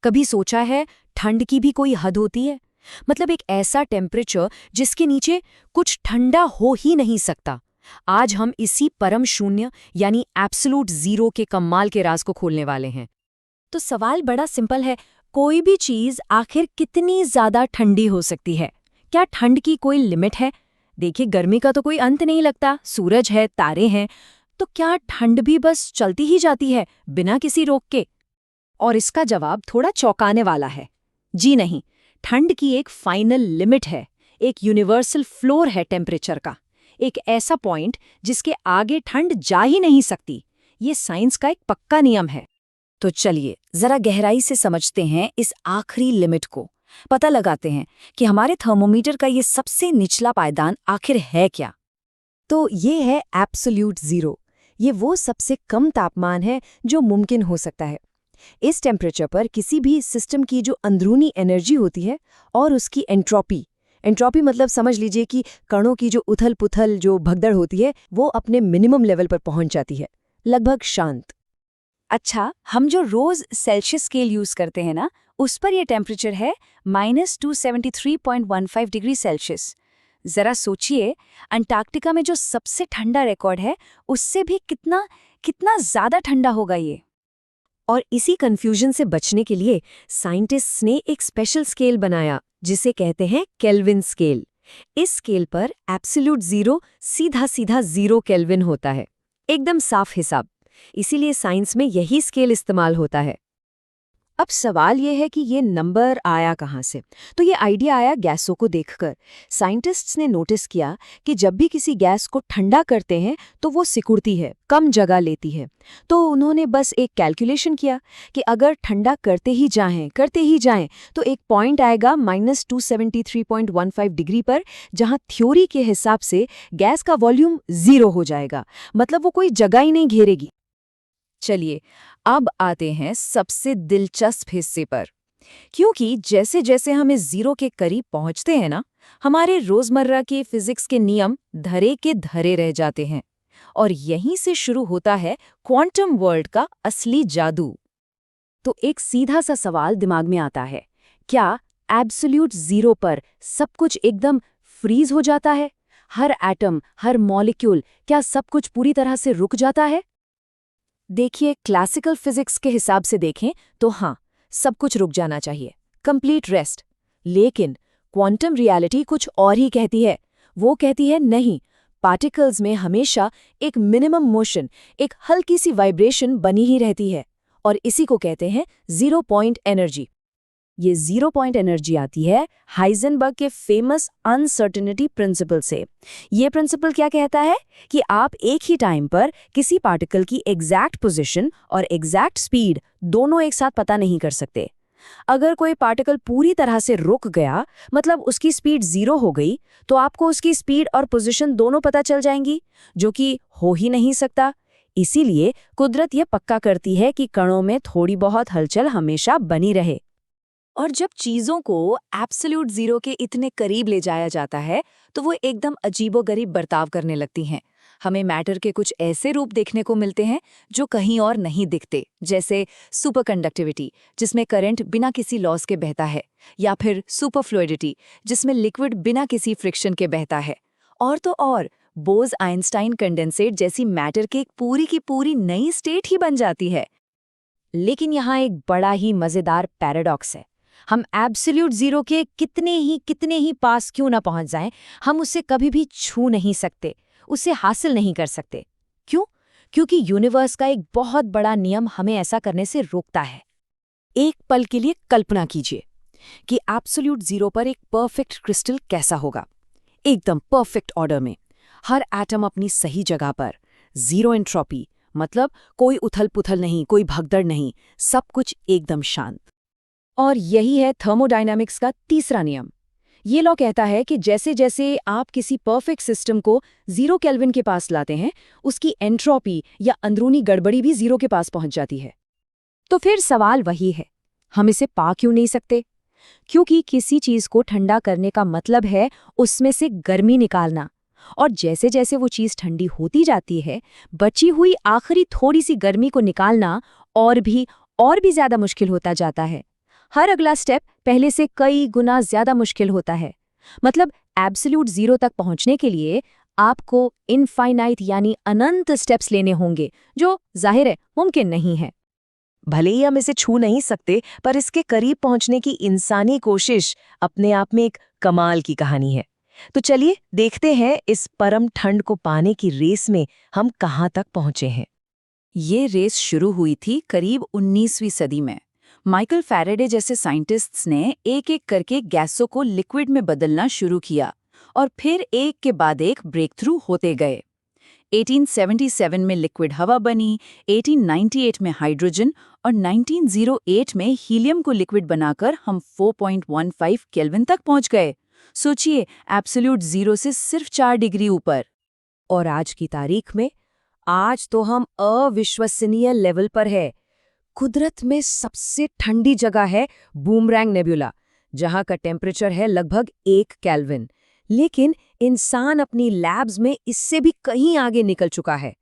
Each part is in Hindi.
कभी सोचा है ठंड की भी कोई हद होती है? मतलब एक ऐसा टेम्परेचर जिसके नीचे कुछ ठंडा हो ही नहीं सकता। आज हम इसी परम शून्य यानी एब्सोल्यूट जीरो के कमाल के राज को खोलने वाले हैं। तो सवाल बड़ा सिंपल है, कोई भी चीज आखिर कितनी ज्यादा ठंडी हो सकती है? क्या ठंड की कोई लिमिट है? देखिए, गर्मी का तो कोई अंत नहीं लगता, सूरज है, तारे हैं, तो क्या ठंड भी बस चलती ही जाती है बिना किसी रोक के? और इसका जवाब थोड़ा चौंकाने वाला है। जी नहीं, ठंड की एक फाइनल लिमिट है, एक यूनिवर्सल फ्लोर है टेम्परेचर का, एक ऐसा पॉइंट जिसके आगे ठंड जा ही नहीं सकती। ये साइंस का एक पक्का नियम है। तो चलिए जरा गहराई से समझते हैं इस आखिरी लिमिट को। पता लगाते हैं कि हमारे थर्मोमीटर का ये सबसे निचला पायदान आखिर है क्या। तो ये है एब्सोल्यूट जीरो। ये वो सबसे कम तापमान है जो मुमकिन हो सकता है। इस टेम्परेचर पर किसी भी सिस्टम की जो अंदरूनी एनर्जी होती है और उसकी एंट्रोपी मतलब समझ लीजिए कि कणों की जो उथल पुथल जो भगदड़ होती है वो अपने मिनिमम लेवल पर पहुंच जाती है, लगभग शांत। अच्छा, हम जो रोज सेल्सियस स्केल यूज करते हैं ना, उस पर यह टेम्परेचर है -273.15 डिग्री सेल्सियस। जरा सोचिए, अंटार्कटिका में जो सबसे ठंडा रिकॉर्ड है उससे भी कितना कितना ज्यादा ठंडा होगा ये। और इसी कंफ्यूजन से बचने के लिए साइंटिस्ट्स ने एक स्पेशल स्केल बनाया जिसे कहते हैं केल्विन स्केल। इस स्केल पर एब्सोल्यूट जीरो सीधा सीधा 0 केल्विन होता है, एकदम साफ हिसाब। इसीलिए साइंस में यही स्केल इस्तेमाल होता है। अब सवाल यह है कि ये नंबर आया कहाँ से? तो ये आइडिया आया गैसों को देखकर। साइंटिस्ट्स ने नोटिस किया कि जब भी किसी गैस को ठंडा करते हैं तो वो सिकुड़ती है, कम जगह लेती है। तो उन्होंने बस एक कैलकुलेशन किया कि अगर ठंडा करते ही जाएं तो एक पॉइंट आएगा -273.15 डिग्री पर, जहां थ्योरी के हिसाब से गैस का वॉल्यूम 0 हो जाएगा, मतलब वो कोई जगह ही नहीं घेरेगी। चलिए अब आते हैं सबसे दिलचस्प हिस्से पर, क्योंकि जैसे जैसे हम इस 0 के करीब पहुंचते हैं ना, हमारे रोजमर्रा के फिजिक्स के नियम धरे के धरे रह जाते हैं। और यहीं से शुरू होता है क्वांटम वर्ल्ड का असली जादू। तो एक सीधा सा सवाल दिमाग में आता है, क्या एब्सोल्यूट जीरो पर सब कुछ एकदम फ्रीज हो जाता है? हर एटम, हर मॉलिक्यूल, क्या सब कुछ पूरी तरह से रुक जाता है? देखिए, क्लासिकल फिजिक्स के हिसाब से देखें तो हाँ, सब कुछ रुक जाना चाहिए, कंप्लीट रेस्ट। लेकिन क्वांटम रियलिटी कुछ और ही कहती है। वो कहती है नहीं, पार्टिकल्स में हमेशा एक मिनिमम मोशन, एक हल्की सी वाइब्रेशन बनी ही रहती है, और इसी को कहते हैं जीरो पॉइंट एनर्जी। ये जीरो पॉइंट एनर्जी आती है हाइजेनबर्ग के फेमस अनसर्टेनिटी प्रिंसिपल से। ये प्रिंसिपल क्या कहता है कि आप एक ही टाइम पर किसी पार्टिकल की एग्जैक्ट पोजीशन और एग्जैक्ट स्पीड दोनों एक साथ पता नहीं कर सकते। अगर कोई पार्टिकल पूरी तरह से रुक गया, मतलब उसकी स्पीड 0 हो गई, तो आपको उसकी स्पीड और पोजीशन दोनों पता चल जाएंगी, जो कि हो ही नहीं सकता। इसीलिए कुदरत ये पक्का करती है कि कणों में थोड़ी बहुत हलचल हमेशा बनी रहे। और जब चीज़ों को एब्सोल्यूट जीरो के इतने करीब ले जाया जाता है तो वो एकदम अजीबोगरीब बर्ताव करने लगती हैं। हमें मैटर के कुछ ऐसे रूप देखने को मिलते हैं जो कहीं और नहीं दिखते, जैसे सुपरकंडक्टिविटी, जिसमें करंट बिना किसी लॉस के बहता है, या फिर सुपरफ्लूइडिटी, जिसमें लिक्विड बिना किसी फ्रिक्शन के बहता है। और तो और बोज-आइंस्टाइन कंडेंसेट जैसी मैटर की एक पूरी की पूरी नई स्टेट ही बन जाती है। लेकिन यहाँ एक बड़ा ही मज़ेदार पैराडॉक्स है। हम एब्सोल्यूट जीरो के कितने ही पास क्यों ना पहुंच जाएं, हम उसे कभी भी छू नहीं सकते, उसे हासिल नहीं कर सकते। क्यों? क्योंकि यूनिवर्स का एक बहुत बड़ा नियम हमें ऐसा करने से रोकता है। एक पल के लिए कल्पना कीजिए कि एब्सोल्यूट जीरो पर एक परफेक्ट क्रिस्टल कैसा होगा, एकदम परफेक्ट ऑर्डर में, हर एटम अपनी सही जगह पर, जीरो एंट्रोपी, मतलब कोई उथल पुथल नहीं, कोई भगदड़ नहीं, सब कुछ एकदम शांत। और यही है थर्मोडायनामिक्स का तीसरा नियम। ये लॉ कहता है कि जैसे जैसे आप किसी परफेक्ट सिस्टम को 0 केल्विन के पास लाते हैं, उसकी एंट्रोपी या अंदरूनी गड़बड़ी भी 0 के पास पहुंच जाती है। तो फिर सवाल वही है, हम इसे पा क्यों नहीं सकते? क्योंकि किसी चीज को ठंडा करने का मतलब है उसमें से गर्मी निकालना, और जैसे जैसे वो चीज ठंडी होती जाती है, बची हुई आखिरी थोड़ी सी गर्मी को निकालना और भी ज्यादा मुश्किल होता जाता है। हर अगला स्टेप पहले से कई गुना ज्यादा मुश्किल होता है। मतलब एब्सोल्यूट जीरो तक पहुंचने के लिए आपको इनफाइनाइट यानी अनंत स्टेप्स लेने होंगे, जो जाहिर है मुमकिन नहीं है। भले ही हम इसे छू नहीं सकते, पर इसके करीब पहुंचने की इंसानी कोशिश अपने आप में एक कमाल की कहानी है। तो चलिए देखते हैं इस परम ठंड को पाने की रेस में हम कहाँ तक पहुंचे हैं। ये रेस शुरू हुई थी करीब 19वीं सदी में। माइकल फैराडे जैसे साइंटिस्ट्स ने एक-एक करके गैसों को लिक्विड में बदलना शुरू किया और फिर एक के बाद एक ब्रेक थ्रू होते गए। 1877 में लिक्विड हवा बनी, 1898 में हाइड्रोजन और 1908 में हीलियम को लिक्विड बनाकर हम 4.15 केल्विन तक पहुंच गए। सोचिए, एब्सोल्यूट जीरो से सिर्फ 4 डिग्री ऊपर। और आज की तारीख में, आज तो हम अविश्वसनीय लेवल पर है। कुदरत में सबसे ठंडी जगह है बूमरैंग नेबुला, जहां का टेम्परेचर है लगभग 1 केल्विन। लेकिन इंसान अपनी लैब्स में इससे भी कहीं आगे निकल चुका है।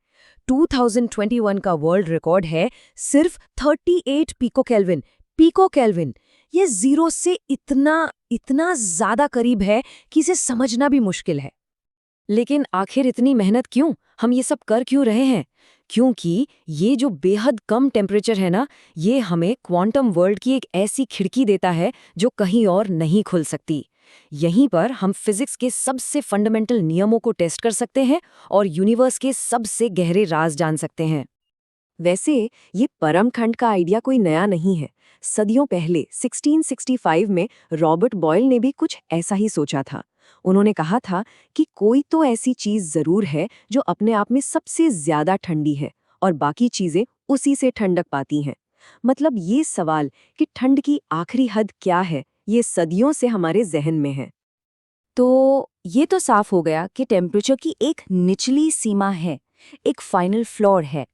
2021 का वर्ल्ड रिकॉर्ड है सिर्फ 38 पिको केल्विन। पिको केल्विन, ये जीरो से इतना ज्यादा करीब है कि इसे समझना भी मुश्किल है। लेकिन आखिर इतनी मेहनत क्यों? हम ये सब कर क्यों रहे हैं? क्योंकि ये जो बेहद कम टेम्परेचर है ना, ये हमें क्वांटम वर्ल्ड की एक ऐसी खिड़की देता है जो कहीं और नहीं खुल सकती। यहीं पर हम फिजिक्स के सबसे फंडामेंटल नियमों को टेस्ट कर सकते हैं और यूनिवर्स के सबसे गहरे राज जान सकते हैं। वैसे ये परम ठंड का आइडिया कोई नया नहीं है। सदियों पहले 1665 में रॉबर्ट बॉयल ने भी कुछ ऐसा ही सोचा था। उन्होंने कहा था कि कोई तो ऐसी चीज जरूर है जो अपने आप में सबसे ज्यादा ठंडी है और बाकी चीजें उसी से ठंडक पाती हैं। मतलब ये सवाल कि ठंड की आखिरी हद क्या है, ये सदियों से हमारे जहन में है। तो ये तो साफ हो गया कि टेम्परेचर की एक निचली सीमा है, एक फाइनल फ्लोर है।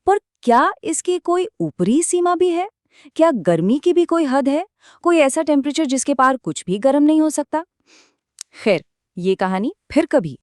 पर क्या इसकी कोई ऊपरी सीमा भी है? क्या गर्मी की भी कोई हद है? कोई ऐसा टेम्परेचर जिसके पार कुछ भी गर्म नहीं हो सकता? खैर, ये कहानी फिर कभी